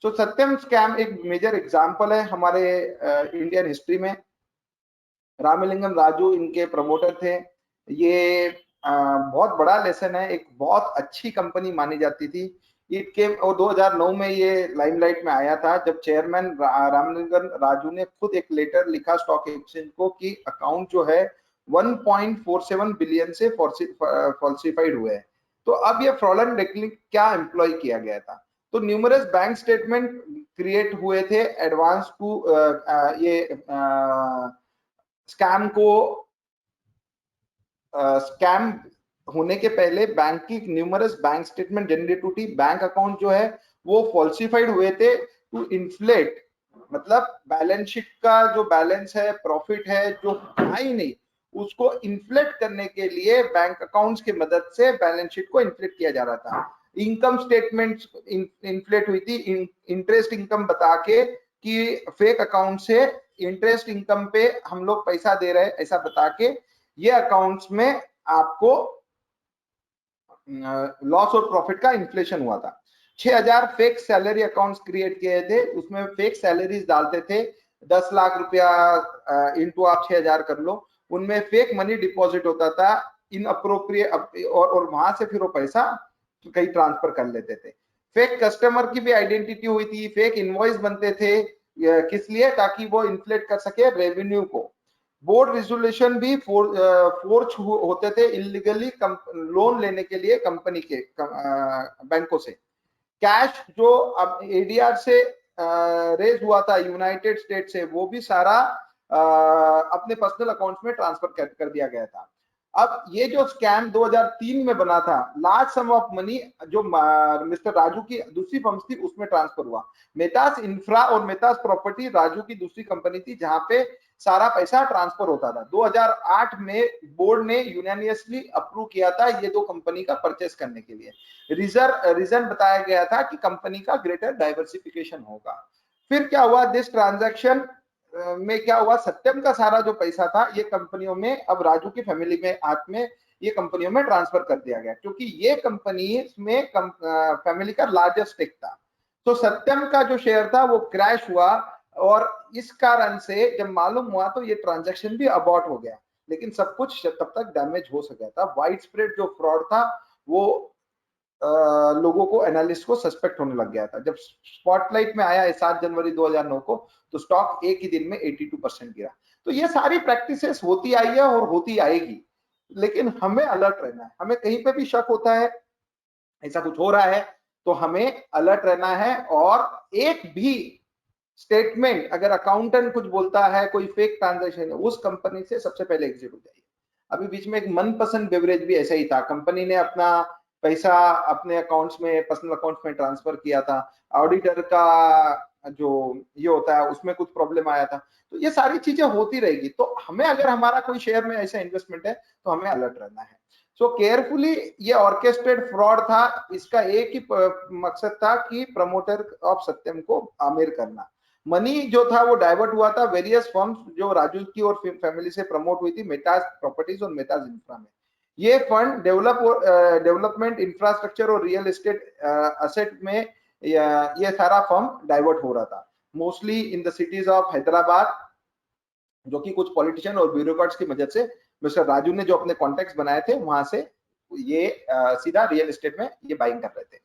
सो सत्यम scam एक major example है हमारे इंडियन हिस्ट्री में। रामलिंगम राजू इनके प्रमोटर थे। ये बहुत बड़ा लेसन है। एक बहुत अच्छी कंपनी मानी जाती थी। इसके और 2009 में ये लाइमलाइट में आया था जब चेयरमैन रामलिंगम राजू ने खुद एक लेटर लिखा स्टॉक एक्सचेंज को कि अकाउंट जो है 1.47 बिलियन से फॉल्सिफाइड हुए हैं। तो अब ये फ्रॉडलेंट क्या एम्प्लॉय किया गया था। तो न्यूमरस बैंक स्टेटमेंट क्रिएट हुए थे एडवांस टू ये स्कैम को स्कैम होने के पहले बैंक की न्यूमरस बैंक स्टेटमेंट जनरेट हुई। बैंक अकाउंट जो है वो फॉल्सिफाइड हुए थे टू इन्फ्लेट, मतलब बैलेंस शीट का जो बैलेंस है, प्रॉफिट है जो था ही नहीं, उसको इन्फ्लेट करने के लिए बैंक अकाउंट्स की मदद से बैलेंस शीट को इन्फ्लेट किया जा रहा था। इनकम स्टेटमेंट इन्फ्लेट हुई थी इंटरेस्ट इनकम बता के कि फेक अकाउंट से इंटरेस्ट इनकम पे हम लोग पैसा दे रहे हैं ऐसा बता के ये अकाउंट्स में आपको लॉस और प्रॉफिट का इन्फ्लेशन हुआ था। 6000 फेक सैलरी अकाउंट्स क्रिएट किए थे। उसमें फेक सैलरीज डालते थे। 10 लाख रुपया इंटू आप 6000 कर लो। उनमें फेक मनी डिपॉजिट होता था इन अप्रोप्रिएट और वहां से फिर वो पैसा कहीं ट्रांसफर कर लेते थे। फेक कस्टमर की भी आइडेंटिटी हुई थी। फेक इनवॉइस बनते थे किस लिए, ताकि वो इन्फ्लेट कर सके रेवेन्यू को। बोर्ड रेजोल्यूशन भी फोर्ज होते थे इलीगली लोन लेने के लिए कंपनी के बैंकों से। कैश जो अब एडीआर से रेज हुआ था यूनाइटेड स्टेट से, वो भी सारा अपने पर्सनल अकाउंट्स में ट्रांसफर कर दिया गया था। अब ये जो स्कैम 2003 में बना था, लार्ज सम ऑफ मनी जो मिस्टर राजू की दूसरी फर्म थी उसमें ट्रांसफर हुआ। मेहताज इंफ्रा और मेहताज प्रॉपर्टी राजू की दूसरी कंपनी थी जहां पे सारा पैसा ट्रांसफर होता था। 2008 में बोर्ड ने यूनानियसली अप्रूव किया था ये दो कंपनी का परचेस करने के लिए। रीजन बताया गया था कि कंपनी का ग्रेटर डाइवर्सिफिकेशन होगा। फिर क्या हुआ, दिस ट्रांजैक्शन में क्या हुआ, सत्यम का सारा जो पैसा था ये कंपनियों में अब राजू की फैमिली में हाथ में ये कंपनियों में ट्रांसफर कर दिया गया क्योंकि ये कंपनी में फैमिली का लार्जेस्ट स्टेक था। तो सत्यम का जो शेयर था वो क्रैश हुआ और इस कारण से जब मालूम हुआ तो ये ट्रांजैक्शन भी अबॉर्ट हो गया। लेकिन सब कुछ तब तक डैमेज हो सका था। वाइड स्प्रेड जो फ्रॉड था वो लोगों को, एनालिस्ट को सस्पेक्ट होने लग गया था। जब स्पॉटलाइट में आया 7 जनवरी 2009 को तो स्टॉक एक ही दिन में 82% गिरा। तो ये सारी प्रैक्टिसेस होती आई है और होती आएगी, लेकिन हमें अलर्ट रहना है। हमें कहीं पे भी शक होता है ऐसा कुछ हो रहा है तो हमें अलर्ट रहना है। और एक भी स्टेटमेंट अगर अकाउंटेंट कुछ बोलता है, कोई फेक ट्रांजैक्शन है, उस कंपनी से सबसे पहले एग्जिट हो जाइए। अभी बीच में एक मनपसंद बेवरेज भी ऐसा ही था। कंपनी ने अपना पैसा अपने अकाउंट्स में, पर्सनल अकाउंट्स में ट्रांसफर किया था। ऑडिटर का जो ये होता है उसमें कुछ प्रॉब्लम आया था। तो ये सारी चीजें होती रहेगी। तो हमें अगर हमारा कोई शेयर में ऐसा इन्वेस्टमेंट है तो हमें अलर्ट रहना है। सो केयरफुली ये ऑर्केस्ट्रेटेड फ्रॉड था। इसका एक ही मकसद था कि प्रमोटर ऑफ सत्यम को आमिर करना। मनी जो था वो डाइवर्ट हुआ था वेरियस फर्म्स जो राजू की और फैमिली से प्रमोट हुई थी, मेहताज प्रॉपर्टीज और मेहताज इंफ्रा में। ये फंड डेवलपमेंट, इंफ्रास्ट्रक्चर और रियल एस्टेट असेट में ये सारा फर्म डाइवर्ट हो रहा था, mostly in the cities of Hyderabad, जो कि कुछ पॉलिटिशियन और ब्यूरोक्रेट्स की मदद से मिस्टर राजू ने जो अपने कॉन्टेक्ट बनाए थे वहां से ये सीधा रियल एस्टेट में ये बाइंग कर रहे थे।